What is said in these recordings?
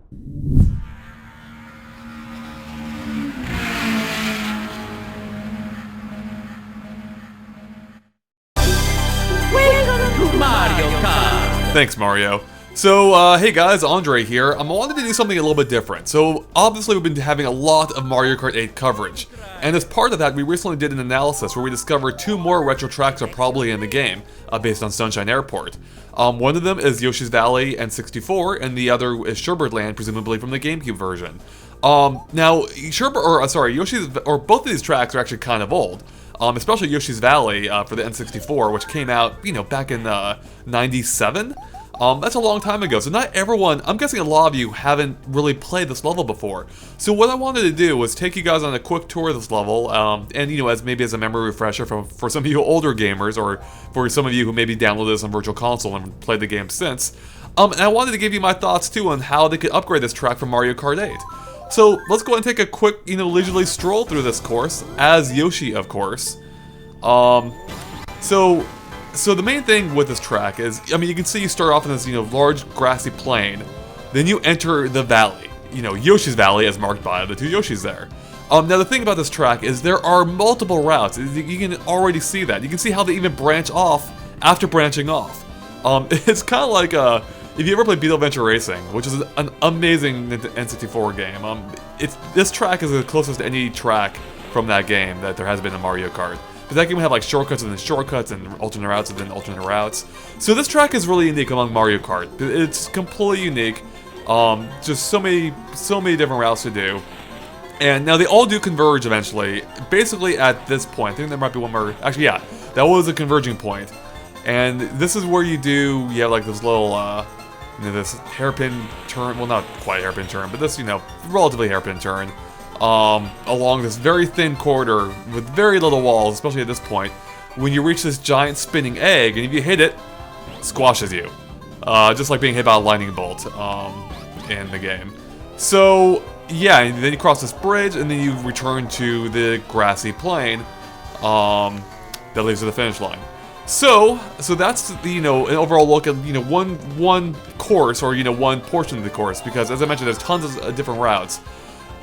Welcome to Mario Kart! Thanks, Mario. So, hey guys, Andre here. I wanted to do something a little bit different. So, obviously we've been having a lot of Mario Kart 8 coverage. And as part of that, we recently did an analysis where we discovered 2 more retro tracks are probably in the game, based on Sunshine Airport. One of them is Yoshi's Valley N64, and the other is Sherbert Land, presumably from the GameCube version. Now, both of these tracks are actually kind of old. Especially Yoshi's Valley for the N64, which came out, back in '97. That's a long time ago, so not everyone, I'm guessing a lot of you haven't really played this level before. So what I wanted to do was take you guys on a quick tour of this level, and as a memory refresher for some of you older gamers, or for some of you who maybe downloaded this on Virtual Console and played the game since. And I wanted to give you my thoughts too on how they could upgrade this track from Mario Kart 8. So let's go ahead and take a quick, leisurely stroll through this course, as Yoshi, of course. So the main thing with this track is, you can see you start off in this, large grassy plain. Then you enter the valley. Yoshi's Valley as marked by the 2 Yoshis there. Now the thing about this track is there are multiple routes. You can already see that. You can see how they even branch off after branching off. It's kind of like, if you ever played Beetle Adventure Racing, which is an amazing N64 game, this track is the closest to any track from that game that there has been in Mario Kart. Because that game would have like shortcuts and then shortcuts and alternate routes and then alternate routes. So this track is really unique among Mario Kart. It's completely unique. Just so many different routes to do. And now they all do converge eventually. Basically at this point, I think there might be one more. Actually, yeah, that was a converging point. And this is where you have like this little, this hairpin turn. Well, not quite hairpin turn, but this, relatively hairpin turn. Along this very thin corridor with very little walls, especially at this point, when you reach this giant spinning egg, and if you hit it, it squashes you. Just like being hit by a lightning bolt in the game. So, yeah, and then you cross this bridge, and then you return to the grassy plain that leads to the finish line. So that's the, an overall look at, one course, or, one portion of the course, because as I mentioned, there's tons of different routes.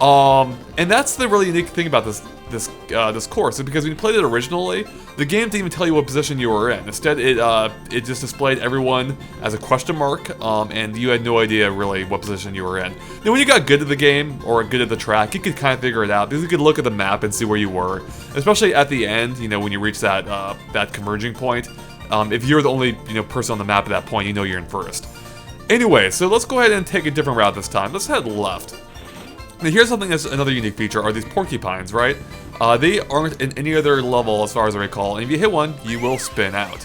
And that's the really unique thing about this course, because when you played it originally, the game didn't even tell you what position you were in. Instead, it just displayed everyone as a question mark, and you had no idea really what position you were in. Then when you got good at the game, or good at the track, you could kind of figure it out, because you could look at the map and see where you were. Especially at the end, when you reach that converging point. If you're the only, person on the map at that point, you're in first. Anyway, so let's go ahead and take a different route this time. Let's head left. Now here's something that's another unique feature, are these porcupines, right? They aren't in any other level as far as I recall, and if you hit one, you will spin out.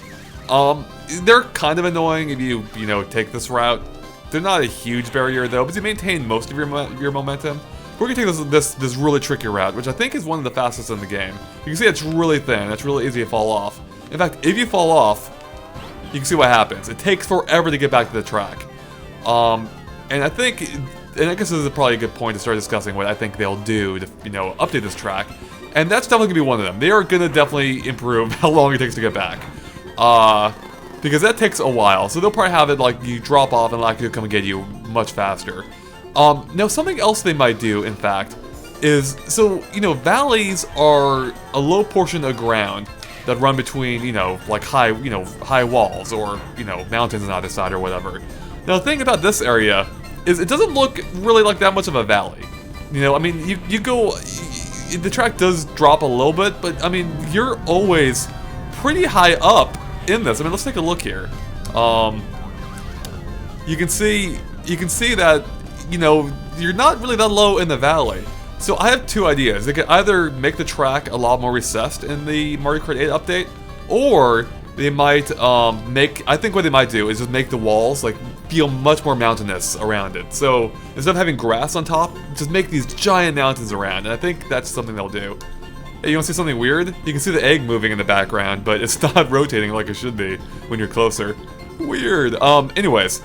They're kind of annoying if you, take this route. They're not a huge barrier though, because you maintain most of your momentum. We're gonna take this really tricky route, which I think is one of the fastest in the game. You can see it's really thin, it's really easy to fall off. In fact, if you fall off, you can see what happens. It takes forever to get back to the track. And I think... And I guess this is probably a good point to start discussing what I think they'll do to, update this track. And that's definitely going to be one of them. They are going to definitely improve how long it takes to get back. Because that takes a while. So they'll probably have it like you drop off and like to come and get you much faster. Now something else they might do, in fact, is, valleys are a low portion of ground that run between, like high walls or, mountains on either side or whatever. Now the thing about this area is it doesn't look really like that much of a valley. You go, the track does drop a little bit, but you're always pretty high up in this. Let's take a look here. You can see that, you're not really that low in the valley. So I have 2 ideas. They could either make the track a lot more recessed in the Mario Kart 8 update, or they might I think what they might do is just make the walls feel much more mountainous around it. So instead of having grass on top, just make these giant mountains around, and I think that's something they'll do. Hey, you want to see something weird? You can see the egg moving in the background, but it's not rotating like it should be when you're closer. Weird. Anyways.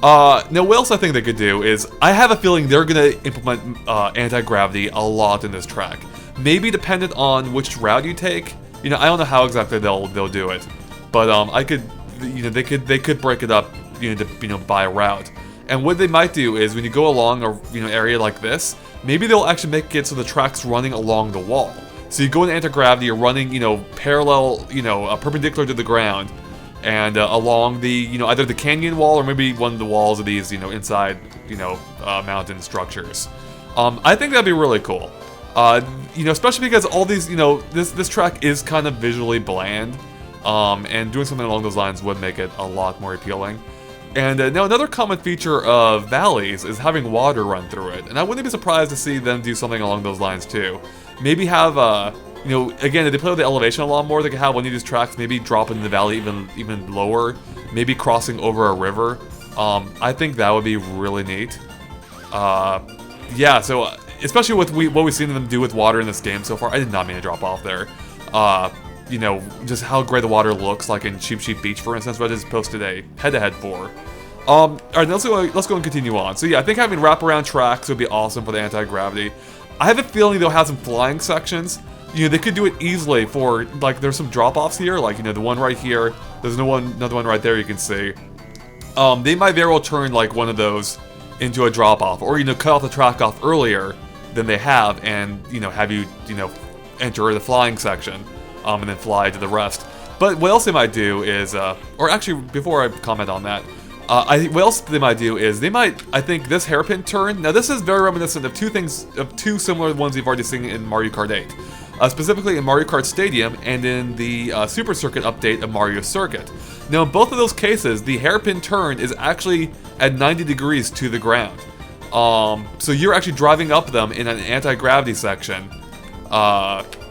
Now what else I think they could do is, I have a feeling they're gonna implement anti-gravity a lot in this track. Maybe dependent on which route you take. I don't know how exactly they'll do it. But they could break it up, by route. And what they might do is when you go along a area like this, maybe they'll actually make it so the track's running along the wall. So you go in anti-gravity, you're running, parallel, perpendicular to the ground, and along the, either the canyon wall or maybe one of the walls of these, inside, mountain structures. I think that'd be really cool. Especially because all these, this track is kind of visually bland, and doing something along those lines would make it a lot more appealing. And now another common feature of valleys is having water run through it, and I wouldn't be surprised to see them do something along those lines too. Maybe have, again, if they play with the elevation a lot more, they could have one of these tracks maybe drop into the valley even lower, maybe crossing over a river. I think that would be really neat. Yeah, so especially with what we've seen them do with water in this game so far, I did not mean to drop off there. Just how great the water looks like in Cheap Sheep Beach, for instance, what I just posted a head-to-head for. Alright, let's go and continue on. So yeah, I think having wraparound tracks would be awesome for the anti-gravity. I have a feeling they'll have some flying sections. They could do it easily for, like, there's some drop-offs here, like, the one right here. There's another one right there you can see. They might very well turn, like, one of those into a drop-off, or, cut off the track off earlier than they have, and, have you, enter the flying section, and then fly to the rest. But what else they might do is, or actually, before I comment on that, what else they might do is, they might, I think, this hairpin turn, now this is very reminiscent of two similar ones you've already seen in Mario Kart 8. Specifically in Mario Kart Stadium and in the Super Circuit update of Mario Circuit. Now in both of those cases, the hairpin turn is actually at 90 degrees to the ground. So you're actually driving up them in an anti-gravity section,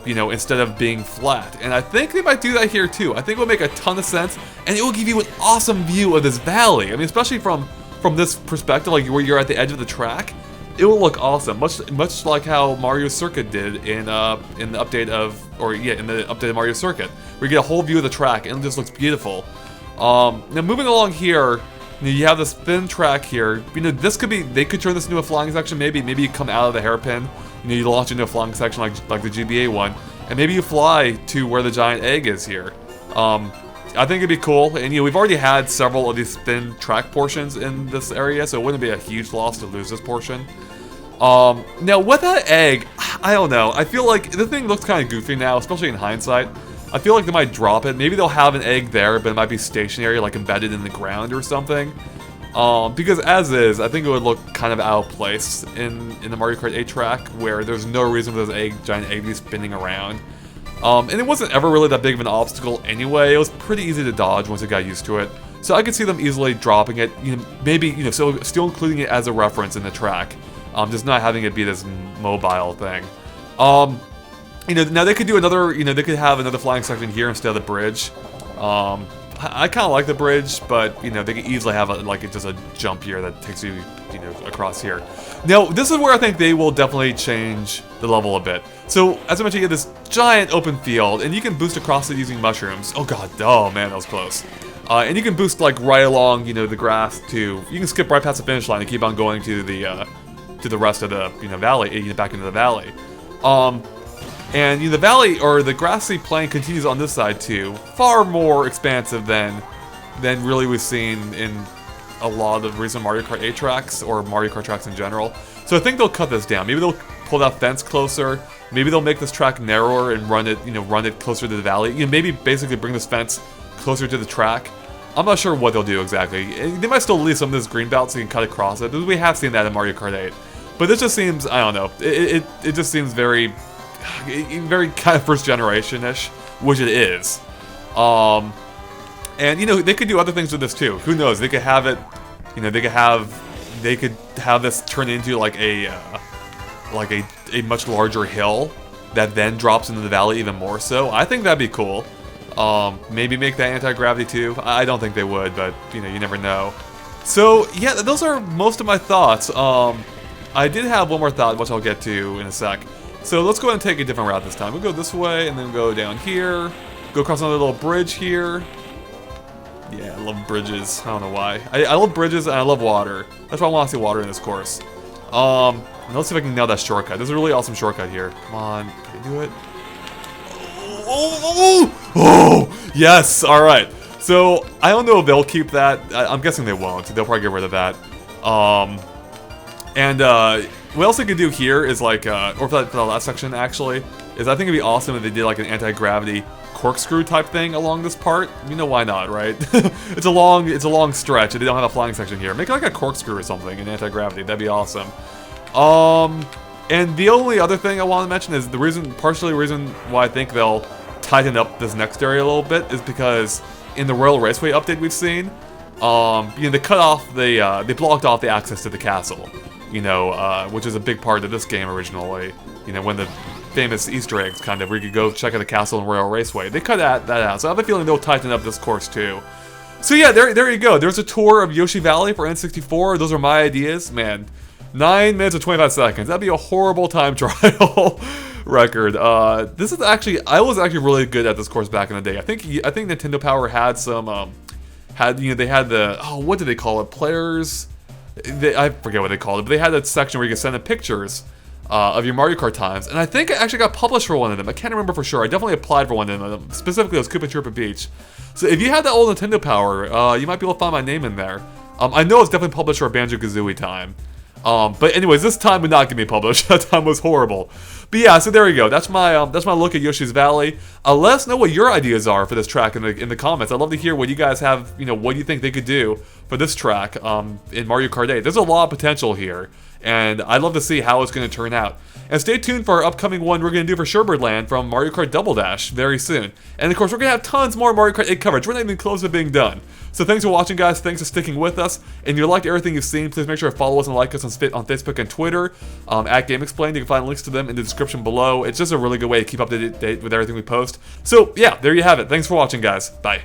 instead of being flat. And I think they might do that here too. I think it will make a ton of sense, and it will give you an awesome view of this valley. I mean, especially from this perspective, like where you're at the edge of the track. It will look awesome, much like how Mario Circuit did in the update of Mario Circuit, where you get a whole view of the track and it just looks beautiful. Now moving along here, you have this thin track here. They could turn this into a flying section. Maybe you come out of the hairpin, you launch into a flying section like the GBA one, and maybe you fly to where the giant egg is here. I think it'd be cool, and we've already had several of these thin track portions in this area, so it wouldn't be a huge loss to lose this portion. Now with that egg, I don't know, I feel like the thing looks kind of goofy now, especially in hindsight. I feel like they might drop it, maybe they'll have an egg there, but it might be stationary, like embedded in the ground or something. Because as is, I think it would look kind of out of place in the Mario Kart 8 track, where there's no reason for this giant egg to be spinning around. And it wasn't ever really that big of an obstacle anyway. It was pretty easy to dodge once you got used to it. So I could see them easily dropping it, maybe, so still including it as a reference in the track. Just not having it be this mobile thing. Now they could do another, they could have another flying section here instead of the bridge. I kind of like the bridge, but, they could easily have just a jump here that takes you, across here. Now, this is where I think they will definitely change the level a bit. So, as I mentioned, you have this giant open field, and you can boost across it using mushrooms. Oh god, oh man, that was close. And you can boost, right along, the grass you can skip right past the finish line and keep on going to the rest of the, valley, back into the valley. And the valley, or the grassy plain, continues on this side too. Far more expansive than really we've seen in a lot of recent Mario Kart 8 tracks, or Mario Kart tracks in general. So I think they'll cut this down. Maybe they'll pull that fence closer. Maybe they'll make this track narrower and run it closer to the valley. Maybe basically bring this fence closer to the track. I'm not sure what they'll do exactly. They might still leave some of this green belt so you can cut across it, because we have seen that in Mario Kart 8. But this just seems, I don't know, it just seems very kind of first generation-ish, which it is. And they could do other things with this too. Who knows? They could have it, they could have this turn into like a much larger hill that then drops into the valley even more so. I think that'd be cool. Maybe make that anti-gravity too. I don't think they would, but you never know. So yeah, those are most of my thoughts. I did have one more thought, which I'll get to in a sec. So let's go ahead and take a different route this time. We'll go this way, and then go down here. Go across another little bridge here. Yeah, I love bridges. I don't know why. I love bridges, and I love water. That's why I want to see water in this course. Let's see if I can nail that shortcut. There's a really awesome shortcut here. Come on, can I do it? Oh, yes, alright. So, I don't know if they'll keep that. I'm guessing they won't. They'll probably get rid of that. And what else they could do here is like, or for the last section actually, is I think it'd be awesome if they did like an anti-gravity corkscrew type thing along this part. You know, why not, right? it's a long stretch, and they don't have a flying section here. Make it like a corkscrew or something in anti-gravity. That'd be awesome. And the only other thing I want to mention is partially the reason why I think they'll tighten up this next area a little bit is because in the Royal Raceway update we've seen, you know, they blocked off the access to the castle, you know, which is a big part of this game originally. You know, when the famous Easter eggs kind of, where you could go check out the castle in Royal Raceway, they cut that out. So I have a feeling they'll tighten up this course too. So yeah, there you go. There's a tour of Yoshi Valley for N64. Those are my ideas, man. 9 minutes and 25 seconds. That'd be a horrible time trial record. This is actually, I was actually really good at this course back in the day. I think Nintendo Power had some, they had the, oh, what did they call it? Players, I forget what they called it, but they had that section where you could send in pictures of your Mario Kart times, and I think I actually got published for one of them. I can't remember for sure. I definitely applied for one of them, specifically it was Koopa Troopa Beach. So if you had that old Nintendo Power, you might be able to find my name in there. I know it's definitely published for a Banjo-Kazooie time. But anyways, this time would not get me published. That time was horrible. But yeah, so there you go. That's my look at Yoshi's Valley. Let us know what your ideas are for this track in the comments. I'd love to hear what you guys have. You know, what do you think they could do for this track in Mario Kart 8? There's a lot of potential here, and I'd love to see how it's going to turn out. And stay tuned for our upcoming one we're going to do for Sherbird Land from Mario Kart Double Dash very soon. And of course, we're going to have tons more Mario Kart 8 coverage. We're not even close to being done. So thanks for watching, guys. Thanks for sticking with us. And if you liked everything you've seen, please make sure to follow us and like us on Facebook and Twitter at GameXplain. You can find links to them in the description below. It's just a really good way to keep up to date with everything we post. So yeah, there you have it. Thanks for watching, guys. Bye.